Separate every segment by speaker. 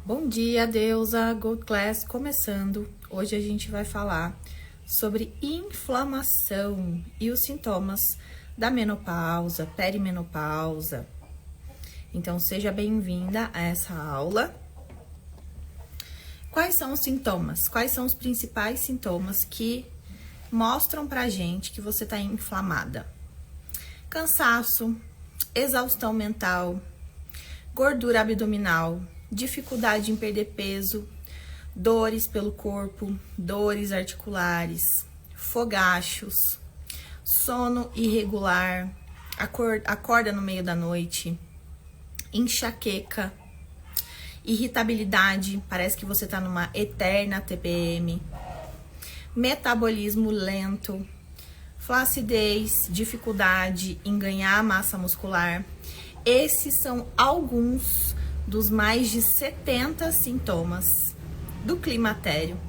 Speaker 1: Bom dia, deusa Gold Class começando. Hoje a gente vai falar sobre inflamação e os sintomas da menopausa, perimenopausa. Então, seja bem-vinda a essa aula. Quais são os sintomas? Quais são os principais sintomas que mostram pra gente que você tá inflamada? Cansaço, exaustão mental, gordura abdominal, dificuldade em perder peso, dores pelo corpo, dores articulares, fogachos, sono irregular, acorda no meio da noite, enxaqueca, irritabilidade, parece que você tá numa eterna TPM, metabolismo lento, flacidez, dificuldade em ganhar massa muscular. Esses são alguns dos mais de 70 sintomas do climatério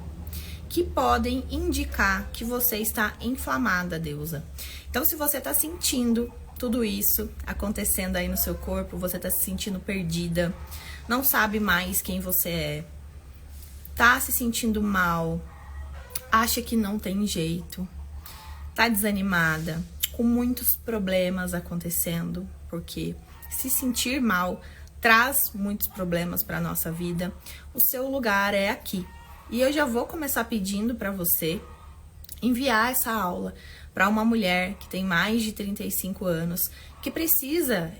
Speaker 1: que podem indicar que você está inflamada, deusa. Então, se você está sentindo tudo isso acontecendo aí no seu corpo, você está se sentindo perdida, não sabe mais quem você é, tá se sentindo mal, acha que não tem jeito, tá desanimada, com muitos problemas acontecendo, porque se sentir mal traz muitos problemas para nossa vida, o seu lugar é aqui. E eu já vou começar pedindo para você enviar essa aula para uma mulher que tem mais de 35 anos, que precisa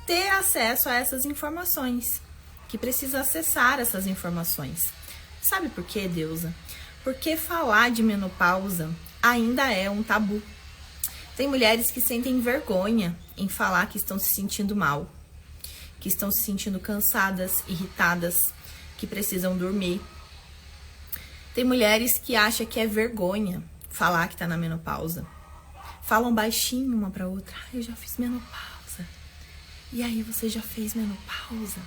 Speaker 1: ter acesso a essas informações, que precisa acessar essas informações. Sabe por quê, deusa? Porque falar de menopausa ainda é um tabu. Tem mulheres que sentem vergonha em falar que estão se sentindo mal, que estão se sentindo cansadas, irritadas, que precisam dormir. Tem mulheres que acham que é vergonha falar que tá na menopausa. Falam baixinho uma pra outra. Eu já fiz menopausa. E aí, você já fez menopausa?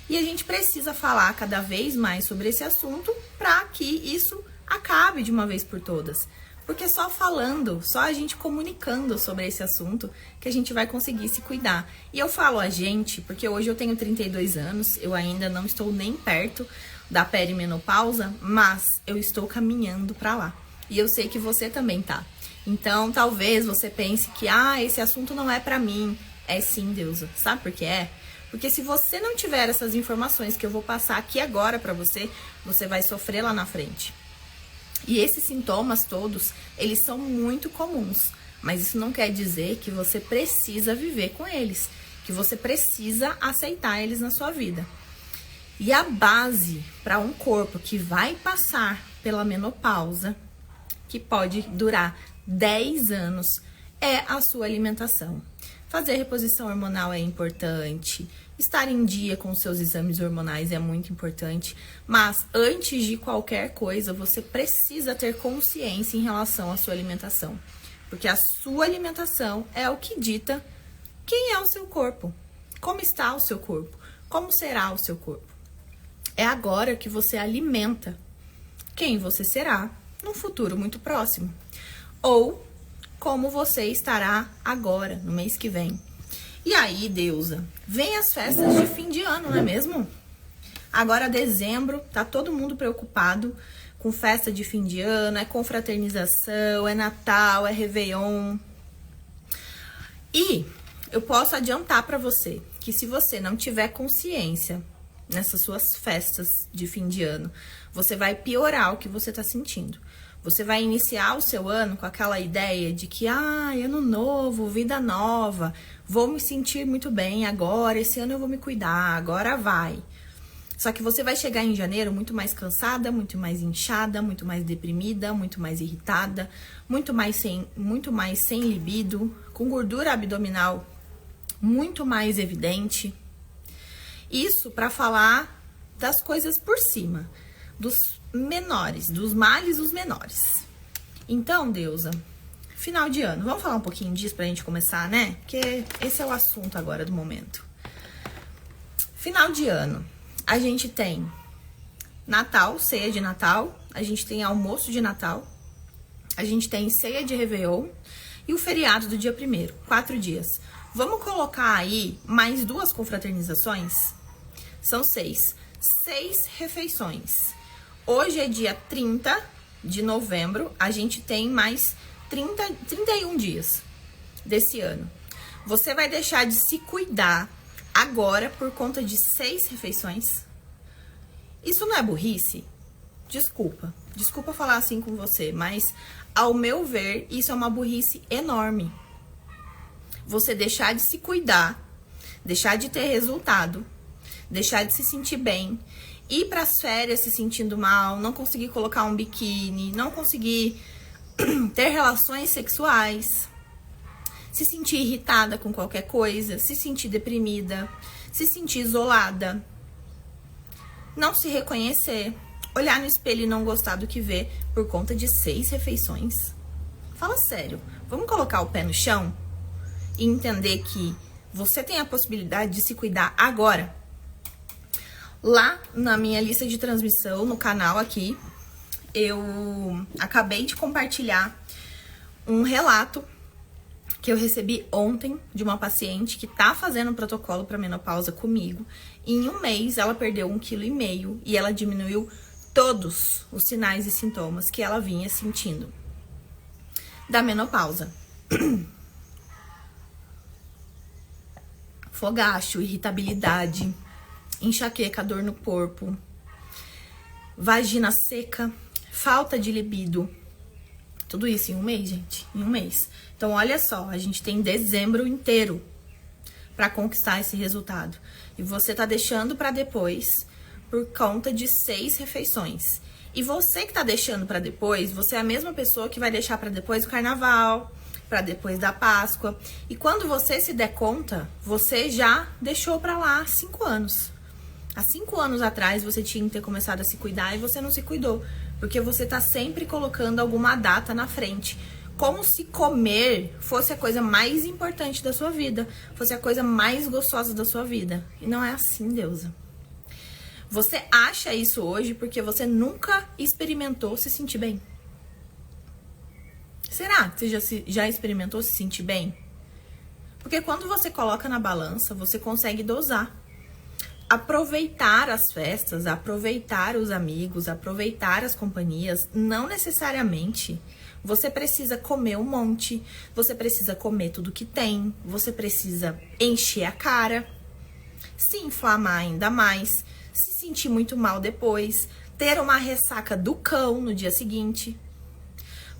Speaker 1: E a gente precisa falar cada vez mais sobre esse assunto para que isso acabe de uma vez por todas. Porque só falando, só a gente comunicando sobre esse assunto que a gente vai conseguir se cuidar. E eu falo a gente, porque hoje eu tenho 32 anos, eu ainda não estou nem perto da perimenopausa, mas eu estou caminhando para lá. E eu sei que você também tá. Então, talvez você pense que, esse assunto não é para mim. É sim, deusa. Sabe por que é? Porque se você não tiver essas informações que eu vou passar aqui agora para você, você vai sofrer lá na frente. E esses sintomas todos, eles são muito comuns, mas isso não quer dizer que você precisa viver com eles, que você precisa aceitar eles na sua vida. E a base para um corpo que vai passar pela menopausa, que pode durar 10 anos, é a sua alimentação. Fazer reposição hormonal é importante, estar em dia com seus exames hormonais é muito importante, mas antes de qualquer coisa, você precisa ter consciência em relação à sua alimentação, porque a sua alimentação é o que dita quem é o seu corpo, como está o seu corpo, como será o seu corpo. É agora que você alimenta quem você será num futuro muito próximo, ou como você estará agora, no mês que vem. E aí, deusa, vem as festas de fim de ano, não é mesmo? Agora, dezembro, tá todo mundo preocupado com festa de fim de ano, é confraternização, é Natal, é Réveillon. E eu posso adiantar pra você que se você não tiver consciência nessas suas festas de fim de ano, você vai piorar o que você tá sentindo. Você vai iniciar o seu ano com aquela ideia de que, ano novo, vida nova, vou me sentir muito bem agora, esse ano eu vou me cuidar, agora vai. Só que você vai chegar em janeiro muito mais cansada, muito mais inchada, muito mais deprimida, muito mais irritada, muito mais sem libido, com gordura abdominal muito mais evidente. Isso para falar das coisas por cima, dos menores, dos males os menores. Então, deusa, final de ano, vamos falar um pouquinho disso pra gente começar, né? Porque esse é o assunto agora do momento. Final de ano, a gente tem Natal, ceia de Natal, a gente tem almoço de Natal, a gente tem ceia de Réveillon e o feriado do dia 1º, 4 dias. Vamos colocar aí mais 2 confraternizações? São 6. 6 refeições. Hoje é dia 30 de novembro, a gente tem mais 31 dias desse ano. Você vai deixar de se cuidar agora por conta de 6 refeições? Isso não é burrice? Desculpa falar assim com você, mas ao meu ver, isso é uma burrice enorme. Você deixar de se cuidar, deixar de ter resultado, deixar de se sentir bem, ir para as férias se sentindo mal, não conseguir colocar um biquíni, não conseguir ter relações sexuais, se sentir irritada com qualquer coisa, se sentir deprimida, se sentir isolada, não se reconhecer, olhar no espelho e não gostar do que vê por conta de 6 refeições. Fala sério, vamos colocar o pé no chão e entender que você tem a possibilidade de se cuidar agora. Lá na minha lista de transmissão, no canal aqui, eu acabei de compartilhar um relato que eu recebi ontem de uma paciente que tá fazendo um protocolo para menopausa comigo. Em um mês, ela perdeu 1,5 kg e ela diminuiu todos os sinais e sintomas que ela vinha sentindo da menopausa. Fogacho, irritabilidade, enxaqueca, dor no corpo, vagina seca, falta de libido. Tudo isso em um mês, gente, em um mês. Então, olha só, a gente tem dezembro inteiro para conquistar esse resultado. E você tá deixando para depois por conta de 6 refeições. E você que tá deixando para depois, você é a mesma pessoa que vai deixar para depois o carnaval, para depois da Páscoa. E quando você se der conta, você já deixou para lá há 5 anos. Há 5 anos atrás, você tinha que ter começado a se cuidar e você não se cuidou. Porque você tá sempre colocando alguma data na frente. Como se comer fosse a coisa mais importante da sua vida. Fosse a coisa mais gostosa da sua vida. E não é assim, deusa. Você acha isso hoje porque você nunca experimentou se sentir bem. Será que você já experimentou se sentir bem? Porque quando você coloca na balança, você consegue dosar. Aproveitar as festas, aproveitar os amigos, aproveitar as companhias, não necessariamente você precisa comer um monte, você precisa comer tudo que tem, você precisa encher a cara, se inflamar ainda mais, se sentir muito mal depois, ter uma ressaca do cão no dia seguinte.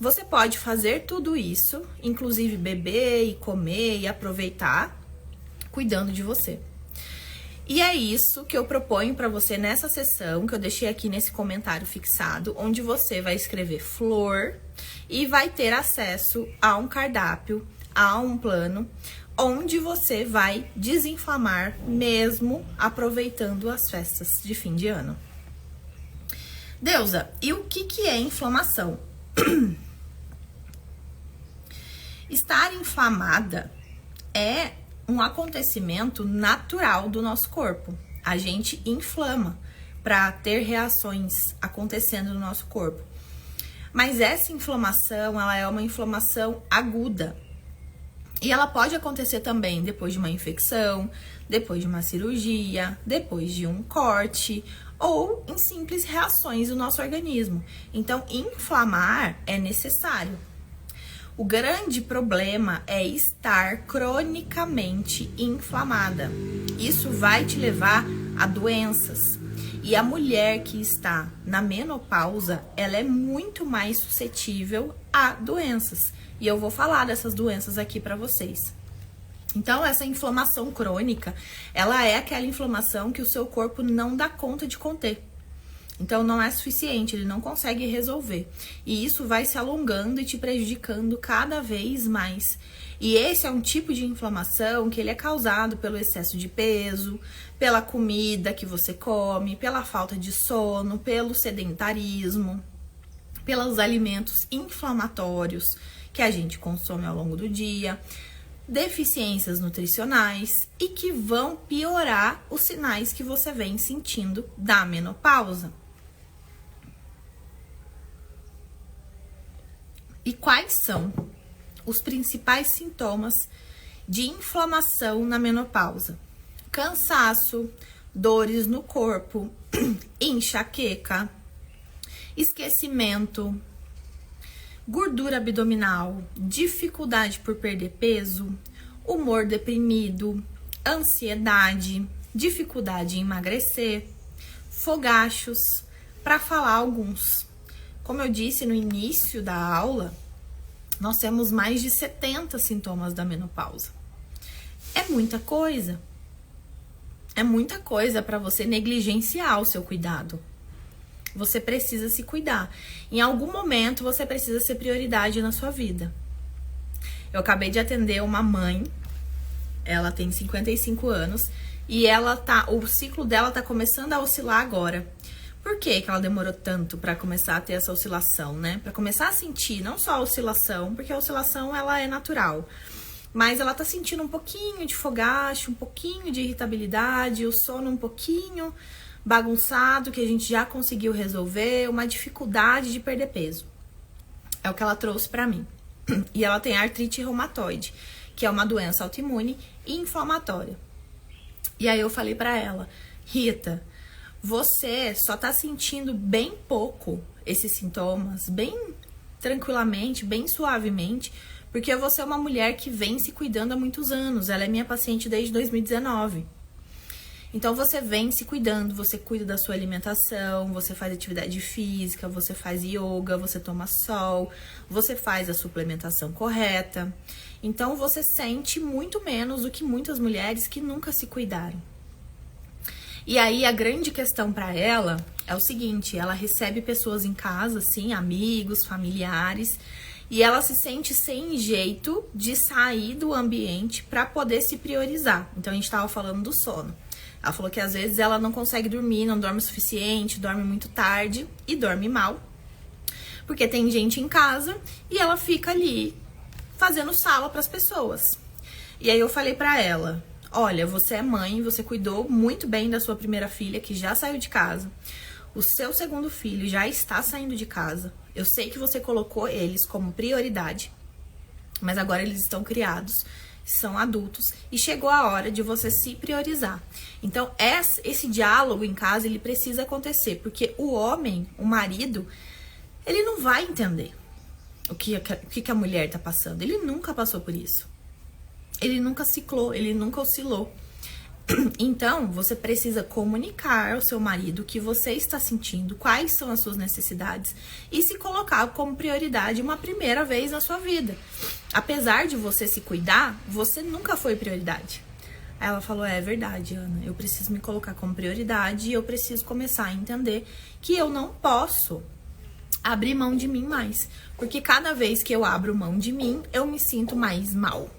Speaker 1: Você pode fazer tudo isso, inclusive beber e comer e aproveitar, cuidando de você. E é isso que eu proponho para você nessa sessão, que eu deixei aqui nesse comentário fixado, onde você vai escrever flor e vai ter acesso a um cardápio, a um plano, onde você vai desinflamar mesmo aproveitando as festas de fim de ano. Deusa, e o que é inflamação? Estar inflamada é um acontecimento natural do nosso corpo. A gente inflama para ter reações acontecendo no nosso corpo. Mas essa inflamação, ela é uma inflamação aguda. E ela pode acontecer também depois de uma infecção, depois de uma cirurgia, depois de um corte ou em simples reações do nosso organismo. Então, inflamar é necessário. O grande problema é estar cronicamente inflamada. Isso vai te levar a doenças. E a mulher que está na menopausa, ela é muito mais suscetível a doenças. E eu vou falar dessas doenças aqui para vocês. Então, essa inflamação crônica, ela é aquela inflamação que o seu corpo não dá conta de conter. Então, não é suficiente, ele não consegue resolver. E isso vai se alongando e te prejudicando cada vez mais. E esse é um tipo de inflamação que ele é causado pelo excesso de peso, pela comida que você come, pela falta de sono, pelo sedentarismo, pelos alimentos inflamatórios que a gente consome ao longo do dia, deficiências nutricionais e que vão piorar os sinais que você vem sentindo da menopausa. E quais são os principais sintomas de inflamação na menopausa? Cansaço, dores no corpo, enxaqueca, esquecimento, gordura abdominal, dificuldade por perder peso, humor deprimido, ansiedade, dificuldade em emagrecer, fogachos, para falar alguns. Como eu disse no início da aula, nós temos mais de 70 sintomas da menopausa. É muita coisa. É muita coisa para você negligenciar o seu cuidado. Você precisa se cuidar. Em algum momento, você precisa ser prioridade na sua vida. Eu acabei de atender uma mãe, ela tem 55 anos, e o ciclo dela tá começando a oscilar agora. Por que que ela demorou tanto para começar a ter essa oscilação, né? Para começar a sentir, não só a oscilação, porque a oscilação ela é natural, mas ela tá sentindo um pouquinho de fogacho, um pouquinho de irritabilidade, o sono um pouquinho bagunçado, que a gente já conseguiu resolver, uma dificuldade de perder peso. É o que ela trouxe pra mim. E ela tem artrite reumatoide, que é uma doença autoimune e inflamatória. E aí eu falei pra ela, Rita, você só tá sentindo bem pouco esses sintomas, bem tranquilamente, bem suavemente, porque você é uma mulher que vem se cuidando há muitos anos. Ela é minha paciente desde 2019. Então, você vem se cuidando, você cuida da sua alimentação, você faz atividade física, você faz yoga, você toma sol, você faz a suplementação correta. Então, você sente muito menos do que muitas mulheres que nunca se cuidaram. E aí, a grande questão para ela é o seguinte, ela recebe pessoas em casa, assim, amigos, familiares, e ela se sente sem jeito de sair do ambiente para poder se priorizar. Então, a gente estava falando do sono. Ela falou que às vezes ela não consegue dormir, não dorme o suficiente, dorme muito tarde e dorme mal. Porque tem gente em casa e ela fica ali fazendo sala para as pessoas. E aí eu falei para ela, olha, você é mãe, você cuidou muito bem da sua primeira filha, que já saiu de casa. O seu segundo filho já está saindo de casa. Eu sei que você colocou eles como prioridade, mas agora eles estão criados, são adultos, e chegou a hora de você se priorizar. Então, esse diálogo em casa, ele precisa acontecer, porque o homem, o marido, ele não vai entender o que a mulher tá passando. Ele nunca passou por isso. Ele nunca ciclou, ele nunca oscilou. Então, você precisa comunicar ao seu marido o que você está sentindo, quais são as suas necessidades e se colocar como prioridade uma primeira vez na sua vida. Apesar de você se cuidar, você nunca foi prioridade. Aí ela falou, é verdade, Ana, eu preciso me colocar como prioridade e eu preciso começar a entender que eu não posso abrir mão de mim mais. Porque cada vez que eu abro mão de mim, eu me sinto mais mal.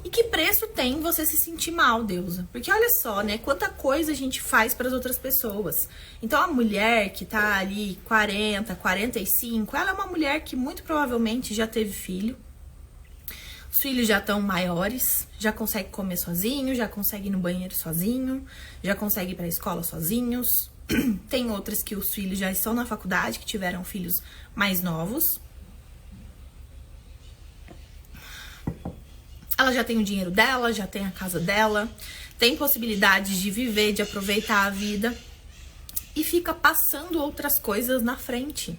Speaker 1: E que preço tem você se sentir mal, Deusa? Porque olha só, né? Quanta coisa a gente faz para as outras pessoas. Então, a mulher que tá ali 40, 45, ela é uma mulher que muito provavelmente já teve filho. Os filhos já estão maiores, já consegue comer sozinho, já consegue ir no banheiro sozinho, já consegue ir para a escola sozinhos. Tem outras que os filhos já estão na faculdade, que tiveram filhos mais novos. Ela já tem o dinheiro dela, já tem a casa dela, tem possibilidades de viver, de aproveitar a vida e fica passando outras coisas na frente.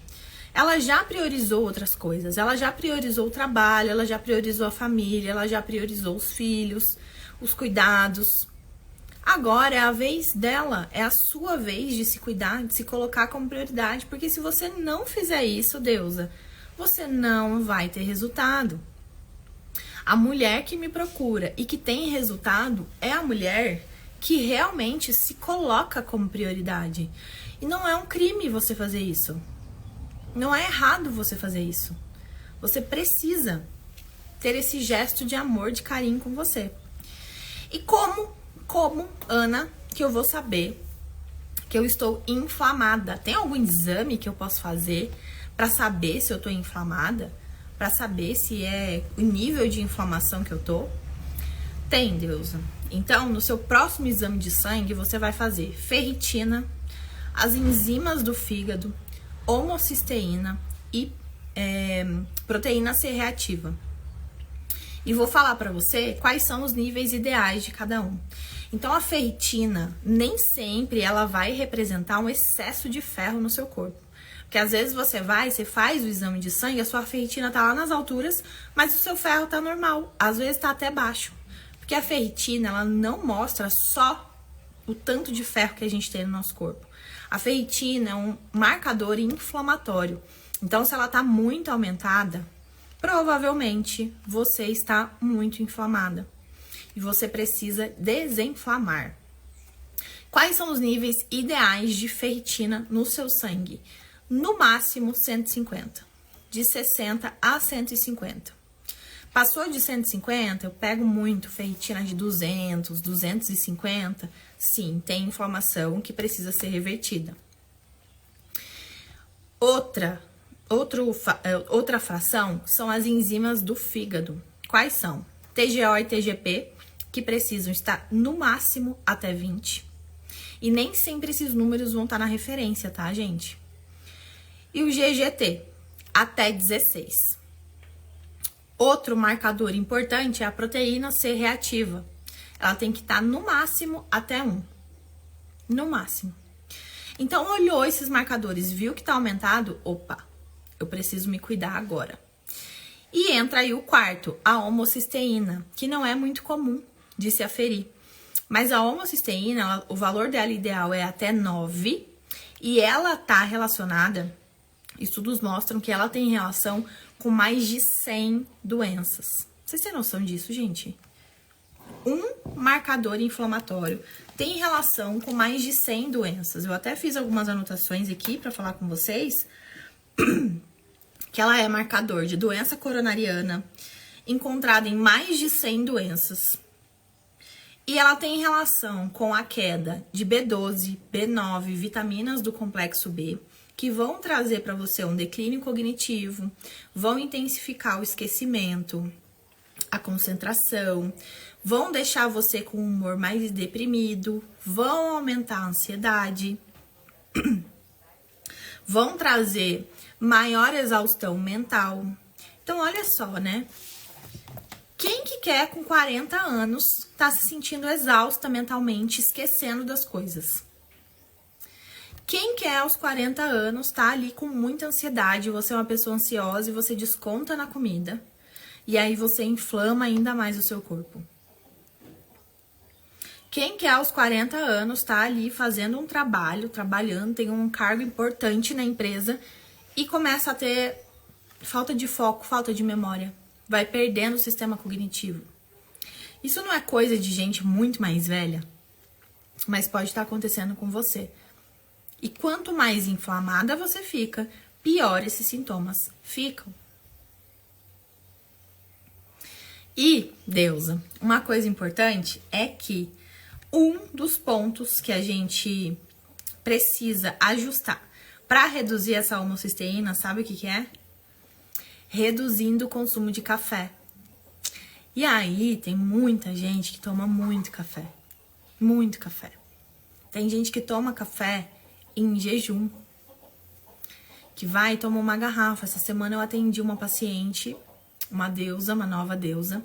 Speaker 1: Ela já priorizou outras coisas, ela já priorizou o trabalho, ela já priorizou a família, ela já priorizou os filhos, os cuidados. Agora é a vez dela, é a sua vez de se cuidar, de se colocar como prioridade, porque se você não fizer isso, Deusa, você não vai ter resultado. A mulher que me procura e que tem resultado é a mulher que realmente se coloca como prioridade. E não é um crime você fazer isso. Não é errado você fazer isso. Você precisa ter esse gesto de amor, de carinho com você. E como, Ana, que eu vou saber que eu estou inflamada? Tem algum exame que eu posso fazer para saber se eu estou inflamada? Para saber se é o nível de inflamação que eu tô? Tem, Deusa. Então, no seu próximo exame de sangue, você vai fazer ferritina, as enzimas do fígado, homocisteína e proteína C reativa. E vou falar para você quais são os níveis ideais de cada um. Então a ferritina nem sempre ela vai representar um excesso de ferro no seu corpo. Porque às vezes você faz o exame de sangue, a sua ferritina tá lá nas alturas, mas o seu ferro tá normal, às vezes tá até baixo. Porque a ferritina, ela não mostra só o tanto de ferro que a gente tem no nosso corpo. A ferritina é um marcador inflamatório. Então, se ela tá muito aumentada, provavelmente você está muito inflamada. E você precisa desinflamar. Quais são os níveis ideais de ferritina no seu sangue? No máximo 150, de 60 a 150. Passou de 150, eu pego muito ferritina de 200, 250. Sim, tem inflamação que precisa ser revertida. Outra fração são as enzimas do fígado. Quais são? TGO e TGP, que precisam estar no máximo até 20. E nem sempre esses números vão estar na referência, tá, gente? E o GGT, até 16. Outro marcador importante é a proteína C reativa. Ela tem que estar no máximo até 1. No máximo. Então, olhou esses marcadores, viu que tá aumentado? Opa, eu preciso me cuidar agora. E entra aí o quarto, a homocisteína, que não é muito comum de se aferir. Mas a homocisteína, o valor dela ideal é até 9. E ela tá relacionada, estudos mostram que ela tem relação com mais de 100 doenças. Vocês têm noção disso, gente? Um marcador inflamatório tem relação com mais de 100 doenças. Eu até fiz algumas anotações aqui para falar com vocês que ela é marcador de doença coronariana, encontrada em mais de 100 doenças. E ela tem relação com a queda de B12, B9, vitaminas do complexo B, que vão trazer para você um declínio cognitivo, vão intensificar o esquecimento, a concentração, vão deixar você com um humor mais deprimido, vão aumentar a ansiedade, vão trazer maior exaustão mental. Então, olha só, né? Quem que quer com 40 anos tá se sentindo exausta mentalmente, esquecendo das coisas? Quem quer aos 40 anos tá ali com muita ansiedade, você é uma pessoa ansiosa e você desconta na comida, e aí você inflama ainda mais o seu corpo? Quem quer aos 40 anos tá ali fazendo um trabalho, trabalhando, tem um cargo importante na empresa e começa a ter falta de foco, falta de memória, vai perdendo o sistema cognitivo. Isso não é coisa de gente muito mais velha, mas pode estar acontecendo com você. E quanto mais inflamada você fica, pior esses sintomas ficam. E, Deusa, uma coisa importante é que um dos pontos que a gente precisa ajustar para reduzir essa homocisteína, sabe o que é? Reduzindo o consumo de café. E aí, tem muita gente que toma muito café. Muito café. Tem gente que toma café em jejum, que vai e toma uma garrafa. Essa semana eu atendi uma paciente, uma deusa, uma nova deusa,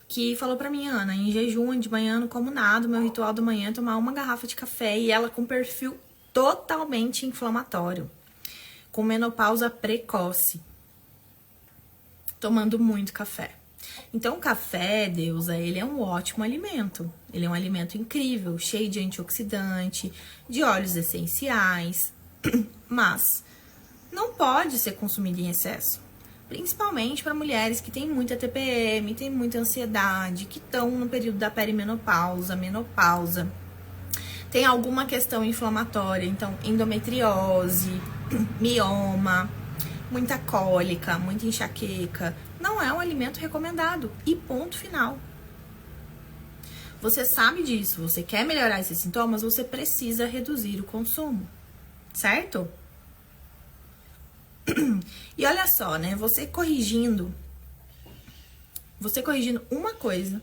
Speaker 1: que falou pra mim: Ana, em jejum, de manhã não como nada, o meu ritual da manhã é tomar uma garrafa de café. E ela com perfil totalmente inflamatório, com menopausa precoce, tomando muito café. Então, o café, deusa, ele é um ótimo alimento. Ele é um alimento incrível, cheio de antioxidante, de óleos essenciais, mas não pode ser consumido em excesso. Principalmente para mulheres que têm muita TPM, têm muita ansiedade, que estão no período da perimenopausa, menopausa, tem alguma questão inflamatória, então endometriose, mioma, muita cólica, muita enxaqueca. Não é um alimento recomendado. E ponto final. Você sabe disso, você quer melhorar esses sintomas, você precisa reduzir o consumo, certo? E olha só, né? Você corrigindo uma coisa,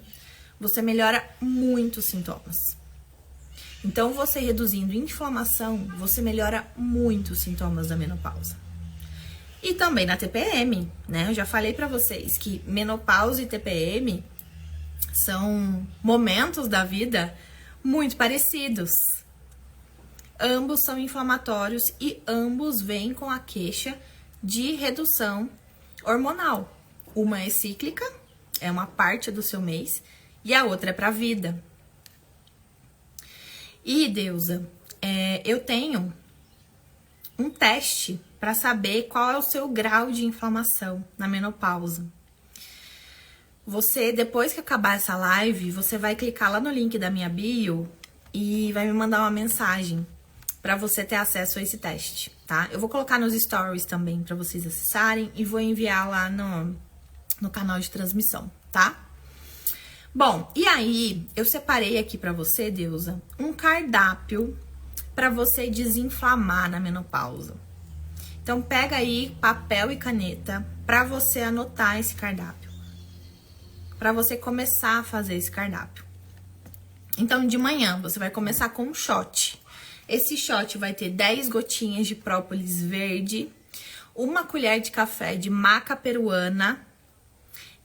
Speaker 1: você melhora muito os sintomas. Então, você reduzindo inflamação, você melhora muito os sintomas da menopausa. E também na TPM, né? Eu já falei pra vocês que menopausa e TPM são momentos da vida muito parecidos. Ambos são inflamatórios e ambos vêm com a queixa de redução hormonal. Uma é cíclica, é uma parte do seu mês, e a outra é para a vida. E, Deusa, eu tenho um teste para saber qual é o seu grau de inflamação na menopausa. Você, depois que acabar essa live, você vai clicar lá no link da minha bio e vai me mandar uma mensagem para você ter acesso a esse teste, tá? Eu vou colocar nos stories também para vocês acessarem e vou enviar lá no canal de transmissão, tá? Bom, e aí eu separei aqui para você, Deusa, um cardápio para você desinflamar na menopausa. Então pega aí papel e caneta para você anotar esse cardápio, para você começar a fazer esse cardápio. Então de manhã você vai começar com um shot. Esse shot vai ter 10 gotinhas de própolis verde, 1 colher de café de maca peruana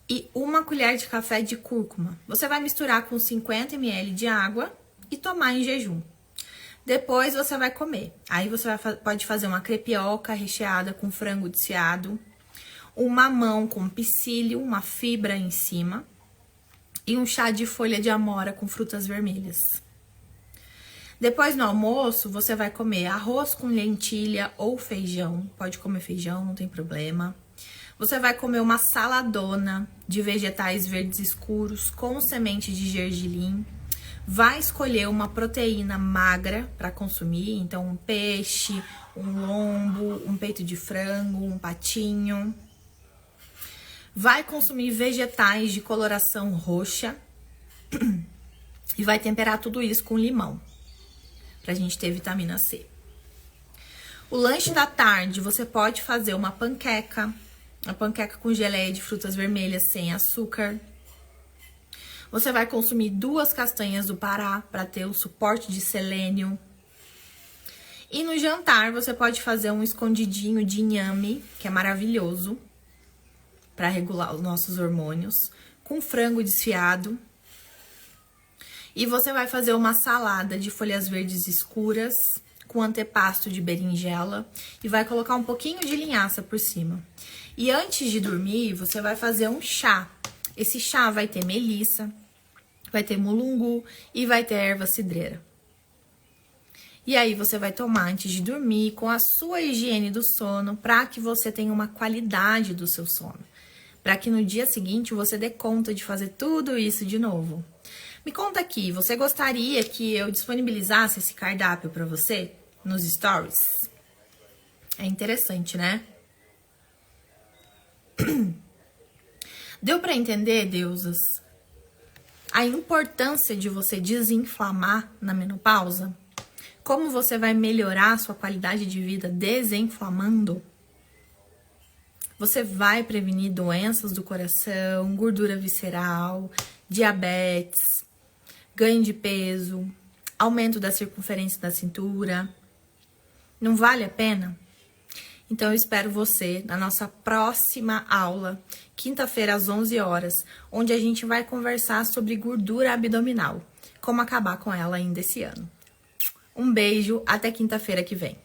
Speaker 1: e 1 colher de café de cúrcuma. Você vai misturar com 50 ml de água e tomar em jejum. Depois você vai comer. Aí você pode fazer uma crepioca recheada com frango desfiado, um mamão com psyllium, uma fibra em cima, e um chá de folha de amora com frutas vermelhas. Depois, no almoço, você vai comer arroz com lentilha ou feijão. Pode comer feijão, não tem problema. Você vai comer uma saladona de vegetais verdes escuros com semente de gergelim. Vai escolher uma proteína magra para consumir. Então, um peixe, um lombo, um peito de frango, um patinho. Vai consumir vegetais de coloração roxa. E vai temperar tudo isso com limão, pra gente ter vitamina C. O lanche da tarde, você pode fazer uma panqueca com geleia de frutas vermelhas sem açúcar. Você vai consumir 2 castanhas do Pará para ter o suporte de selênio. E no jantar, você pode fazer um escondidinho de inhame, que é maravilhoso para regular os nossos hormônios, com frango desfiado. E você vai fazer uma salada de folhas verdes escuras com antepasto de berinjela e vai colocar um pouquinho de linhaça por cima. E antes de dormir, você vai fazer um chá. Esse chá vai ter melissa, vai ter mulungu e vai ter erva cidreira. E aí você vai tomar antes de dormir com a sua higiene do sono para que você tenha uma qualidade do seu sono. Para que no dia seguinte você dê conta de fazer tudo isso de novo. Me conta aqui, você gostaria que eu disponibilizasse esse cardápio para você nos stories? É interessante, né? Deu para entender, deusas, a importância de você desinflamar na menopausa? Como você vai melhorar a sua qualidade de vida desinflamando? Você vai prevenir doenças do coração, gordura visceral, diabetes, ganho de peso, aumento da circunferência da cintura. Não vale a pena? Então eu espero você na nossa próxima aula, quinta-feira às 11 horas, onde a gente vai conversar sobre gordura abdominal, como acabar com ela ainda esse ano. Um beijo, até quinta-feira que vem.